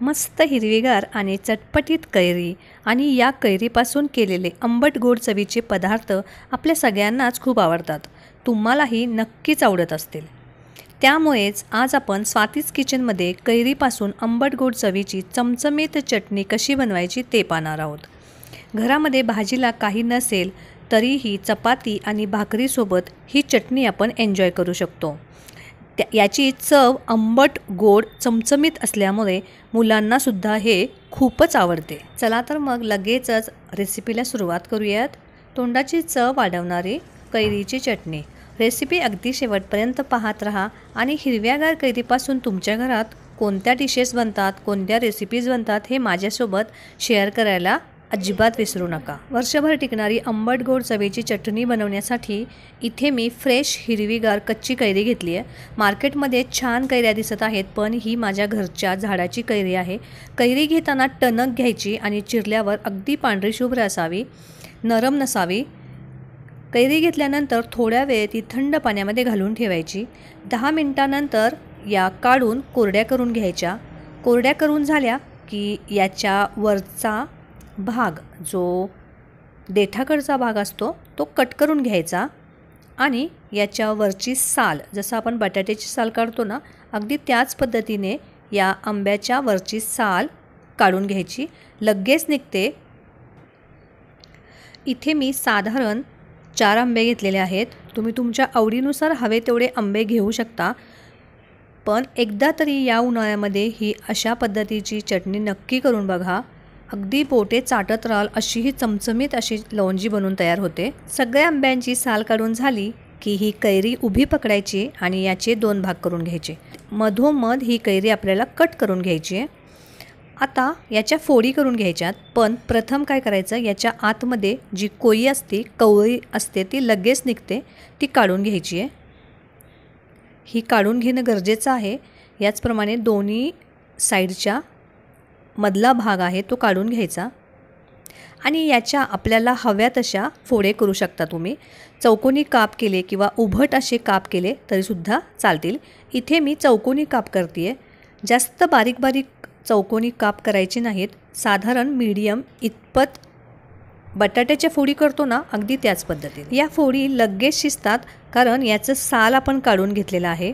मस्त हिरवीगार आणि चटपटीत कैरी आणि या कैरीपासून केलेले आंबट गोड चवीचे पदार्थ आपल्या सगळ्यांनाच खूप आवडतात. तुम्हालाही नक्कीच आवडत असतील. त्यामुळेच आज आपण स्वातीज किचनमध्ये कैरीपासून आंबट गोड चवीची चमचमीत चटणी कशी बनवायची ते पाहणार आहोत. घरामध्ये भाजीला काही नसेल तरीही चपाती आणि भाकरीसोबत ही चटणी आपण एन्जॉय करू शकतो. याची चव आंबट गोड चमचमीत असल्यामुळे मुलांनासुद्धा हे खूपच आवडते. चला तर मग लगेचच रेसिपीला सुरुवात करूयात. तोंडाची चव वाढवणारी कैरीची चटणी. रेसिपी अगदी शेवटपर्यंत पाहत राहा आणि हिरव्यागार कैरीपासून तुमच्या घरात कोणत्या डिशेस बनतात, कोणत्या रेसिपीज बनतात हे माझ्यासोबत शेअर करायला अजिबात विसरू नका. वर्षभर टिकणारी आंबट गोड चवीची चटणी बनवण्यासाठी इथे मी फ्रेश हिरवीगार कच्ची कैरी घेतली आहे. मार्केटमध्ये छान कैऱ्या दिसत आहेत, पण ही माझ्या घरच्या झाडाची कैरी आहे. कैरी घेताना टणक घ्यायची आणि चिरल्यावर अगदी पांढरी शुभ्र असावी, नरम नसावी. कैरी घेतल्यानंतर थोड्या वेळ ती थंड पाण्यामध्ये घालून ठेवायची. 10 मिनिटांनंतर या काढून कोरड्या करून घ्यायच्या. कोरड्या करून झाल्या की याच्या वरचा भाग, जो देठाकडचा भाग असतो, तो कट करून घ्यायचा आणि याच्यावरची साल, जसं आपण बटाट्याची साल काढतो ना, अगदी त्याच पद्धतीने या आंब्याच्या वरची साल काढून घ्यायची. लगेच निघते. इथे मी साधारण 4 आंबे घेतलेले आहेत. तुम्ही तुमच्या आवडीनुसार हवे तेवढे आंबे घेऊ शकता, पण एकदा तरी या उन्हाळ्यामध्ये ही अशा पद्धतीची चटणी नक्की करून बघा. अगदी पोटे चाटत राहाल अशी ही चमचमीत अशी लोणजी बनून तयार होते. सगळ्या आंब्यांची साल काढून झाली की ही कैरी उभी पकडायची आणि याचे 2 भाग करून घ्यायचे. मधोमध ही कैरी आपल्याला कट करून घ्यायची आहे. आता याच्या फोडी करून घ्यायच्यात, पण प्रथम काय करायचं, याच्या आतमध्ये जी कोई असते, कवळी असते, ती लगेच निघते, ती काढून घ्यायची आहे. ही काढून घेणं गरजेचं आहे. याचप्रमाणे दोन्ही साईडच्या मधला भाग आहे तो काढून घ्यायचा आणि याच्या आपल्याला हव्या तशा फोडे करू शकता. तुम्ही चौकोनी काप केले किंवा उभट असे काप केले तरीसुद्धा चालतील. इथे मी चौकोनी काप करते आहे. जास्त बारीक बारीक चौकोनी काप करायचे नाहीत. साधारण मीडियम इतपत बटाट्याच्या फोडी करतो ना, अगदी त्याच पद्धतीने. या फोडी लगेच शिजतात कारण याचं साल आपण काढून घेतलेलं आहे.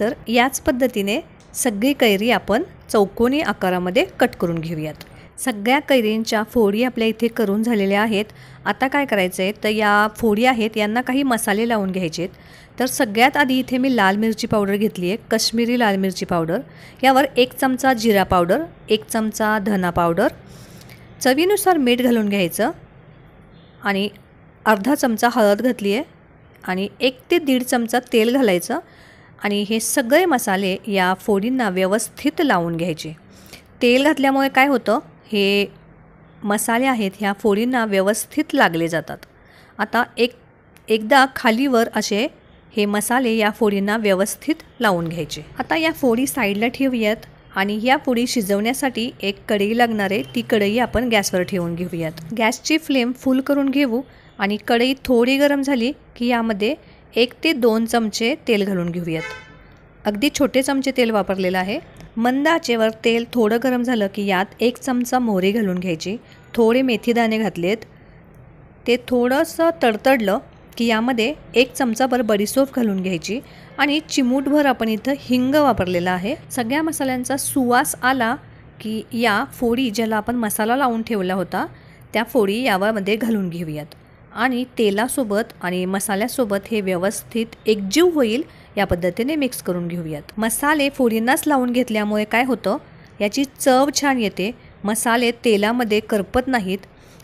तर याच पद्धतीने सगळी कैरी आपण चौकोनी आकारामध्ये कट करून घेऊयात. सगळ्या कैरींच्या फोडी आपल्या इथे करून झालेल्या आहेत. आता काय करायचं आहे, तर या फोडी आहेत यांना काही मसाले लावून घ्यायचे आहेत. तर सगळ्यात आधी इथे मी लाल मिरची पावडर घेतली आहे, काश्मीरी लाल मिरची पावडर. यावर 1 चमचा जिरा पावडर, 1 चमचा धना पावडर, चवीनुसार मीठ घालून घ्यायचं आणि अर्धा चमचा हळद घातली आहे आणि 1 ते 1.5 चमचा तेल घालायचं आणि हे सगळे मसाले या फोडींना व्यवस्थित लावून घ्यायचे. तेल घातल्यामुळे काय होतं, हे मसाले आहेत ह्या फोडींना व्यवस्थित लागले जातात. आता एकदा खालीवर असे हे मसाले या फोडींना व्यवस्थित लावून घ्यायचे. आता या फोडी साईडला ठेवूयात आणि या फोडी शिजवण्यासाठी एक कढई लागणार आहे. ती कढई आपण गॅसवर ठेवून घेऊयात. गॅसची फ्लेम फुल करून घेऊ आणि कढई थोडी गरम झाली की यामध्ये 1 ते 2 चमचे तेल घालून घेऊयात. अगदी छोटे चमचे तेल वापरलेलं आहे. मंद आचेवर तेल थोडं गरम झालं की यात 1 चमचा मोहरी घालून घ्यायची. थोडे मेथीदाणे घातलेत. ते थोडंसं तडतडलं की यामध्ये 1 चमचाभर बडीशेप घालून घ्यायची आणि चिमूटभर आपण इथं हिंग वापरलेला आहे. सगळ्या मसाल्यांचा सुवास आला की या फोडी ज्याला आपण मसाला लावून ठेवला होता त्या फोडी यामध्ये घालून घेऊयात आणि तेलासोबत आणि मसाल्यासोबत हे व्यवस्थित एकजीव होईल या पद्धतीने मिक्स करून घेऊयात. मसाले फोडींनाच लावून घेतल्यामुळे काय होतं, याची चव छान येते. मसाले तेलामध्ये करपत नाहीत.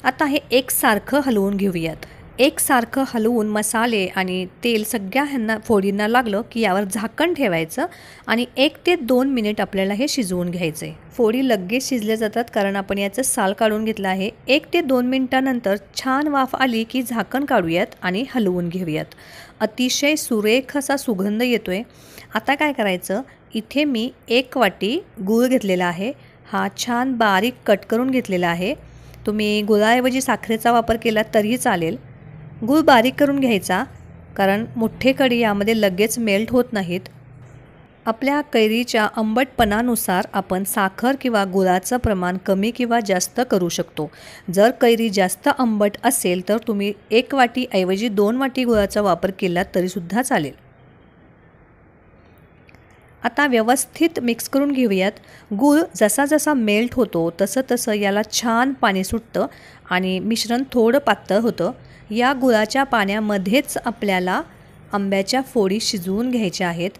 आता हे एकसारखं हलवून घेऊयात. एकसारखं हलवून मसाले आणि तेल सगळ्या ह्यांना फोडींना लागलं की यावर झाकण ठेवायचं आणि 1 ते 2 मिनिट आपल्याला हे शिजवून घ्यायचं आहे. फोडी लगेच शिजल्या जातात कारण आपण याचं साल काढून घेतलं आहे. 1 ते 2 मिनिटानंतर छान वाफ आली की झाकण काढूयात आणि हलवून घेऊयात. अतिशय सुरेख असा सुगंध येतोय. आता काय करायचं, इथे मी 1 वाटी गूळ घेतलेला आहे. हा छान बारीक कट करून घेतलेला आहे. तुम्ही गुळाऐवजी साखरेचा वापर केला तरीही चालेल. गूळ बारीक करून घ्यायचा कारण मोठे कढी यामध्ये लगेच मेल्ट होत नाहीत. आपल्या कैरीच्या आंबटपणानुसार आपण साखर किंवा गुळाचं प्रमाण कमी किंवा जास्त करू शकतो। जर कैरी जास्त आंबट असेल तर तुम्ही 1 वाटीऐवजी 2 वाटी गुळाचा वापर केला तरीसुद्धा चालेल। आता व्यवस्थित मिक्स करून घेऊयात। गूळ जसा जसा मेल्ट होतो तसं तसं याला छान पाणी सुटतं आणि मिश्रण थोडं पातळ होतं। या गुळाच्या पाण्यामध्येच आपल्याला आंब्याच्या फोडी शिजवून घ्यायच्या आहेत।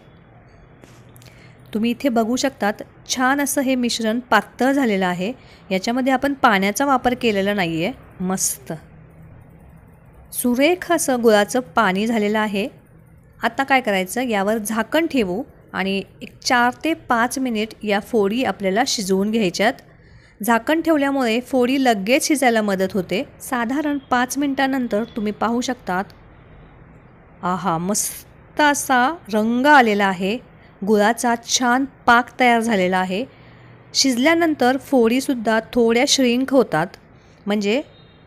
तुम्ही इथे बघू शकतात छान असं हे मिश्रण पातळ झालेलं आहे। याच्यामध्ये आपण पाण्याचा वापर केलेला नाहीये। मस्त सुरेख असं गुळाचं पाणी झालेलं आहे। आता काय करायचं, यावर झाकण ठेवू आणि 4 ते 5 मिनिट या फोडी आपल्याला शिजवून घ्यायच्यात। झाकण ठेवल्यामुळे फोडी लगेच शिजायला मदत होते। साधारण 5 मिनिटांनंतर तुम्ही पाहू शकतात, आहा, मस्त असा रंग आलेला आहे। गुळाचा छान पाक तयार झालेला आहे। शिजल्यानंतर फोडीसुद्धा थोड्या श्रिंक होतात, म्हणजे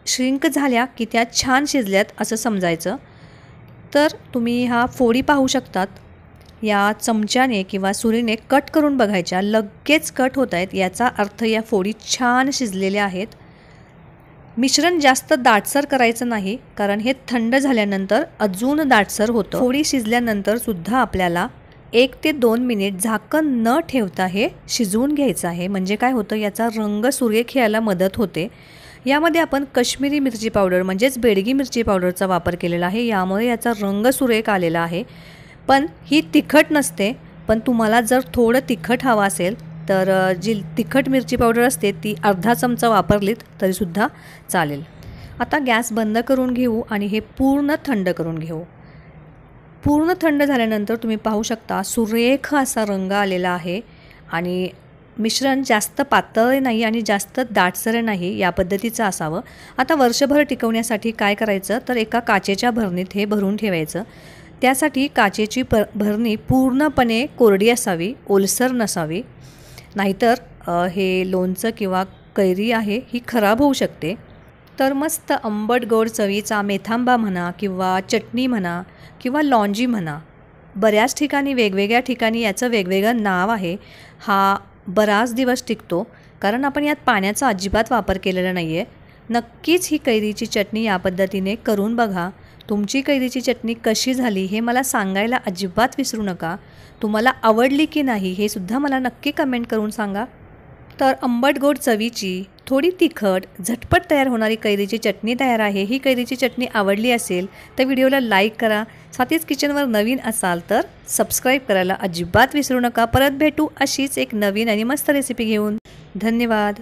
श्रिंक झाल्या की त्या छान शिजल्यात असं समजायचं। तर तुम्ही हा फोडी पाहू शकतात, या चमच्याने किंवा सुरीने कट करून बघायच्या, लगेच कट होत आहेत, याचा अर्थ या फोडी छान शिजलेल्या आहेत। मिश्रण जास्त दाटसर करायचं नाही, कारण हे थंड झाल्यानंतर अजून दाटसर होतं। फोडी शिजल्यानंतर सुद्धा आपल्याला 1 ते 2 मिनिट झाकण न ठेवता हे शिजवून घ्यायचं आहे। म्हणजे काय होतं, याचा रंग सुरेख यायला मदत होते। यामध्ये आपण काश्मीरी मिरची पावडर म्हणजेच बेडगी मिरची पावडरचा वापर केलेला आहे, यामुळे याचा रंग सुरेख आलेला आहे। पण ही तिखट नसते, पण तुम्हाला जर थोडं तिखट हवं असेल तर जी तिखट मिरची पावडर असते ती अर्धा चमचा वापरलीत तरीसुद्धा चालेल। आता गॅस बंद करून घेऊ आणि हे पूर्ण थंड करून घेऊ। पूर्ण थंड झाल्यानंतर तुम्ही पाहू शकता सुरेख असा रंग आलेला आहे आणि मिश्रण जास्त पातळ नाही आणि जास्त दाटसर नाही, या पद्धतीचं असावं। आता वर्षभर टिकवण्यासाठी काय करायचं, तर एका काचेच्या भरणीत हे भरून ठेवायचं। त्यासाठी काचेची भरणी पूर्णपणे कोरडी असावी, ओलसर नसावी, नाहीतर हे लोणचं किंवा कैरी आहे ही खराब होऊ शकते। तर मस्त आंबट गोड चवीचा मेथांबा म्हणा किंवा चटणी म्हणा किंवा लॉन्जी म्हणा, बऱ्याच ठिकाणी वेगवेगळ्या ठिकाणी याचं वेगवेगळं नाव आहे। हा बराच दिवस टिकतो, कारण आपण यात पाण्याचा अजिबात वापर केलेला नाही आहे। नक्कीच ही कैरीची चटणी या पद्धतीने करून बघा। तुमची कैरीची चटणी कशी झाली हे मला सांगायला अजिबात विसरू नका। तुम्हाला आवडली की नाही हे सुद्धा मला नक्की कमेंट करून सांगा। तर आंबट गोड चवीची, थोडी तिखट, झटपट तयार होणारी कैरीची चटणी तयार आहे। ही कैरीची चटणी आवडली असेल तर व्हिडिओला लाईक करा। स्वातीज किचनवर नवीन असाल तर सबस्क्राईब करायला अजिबात विसरू नका। परत भेटू अशीच एक नवीन आणि मस्त रेसिपी घेऊन। धन्यवाद।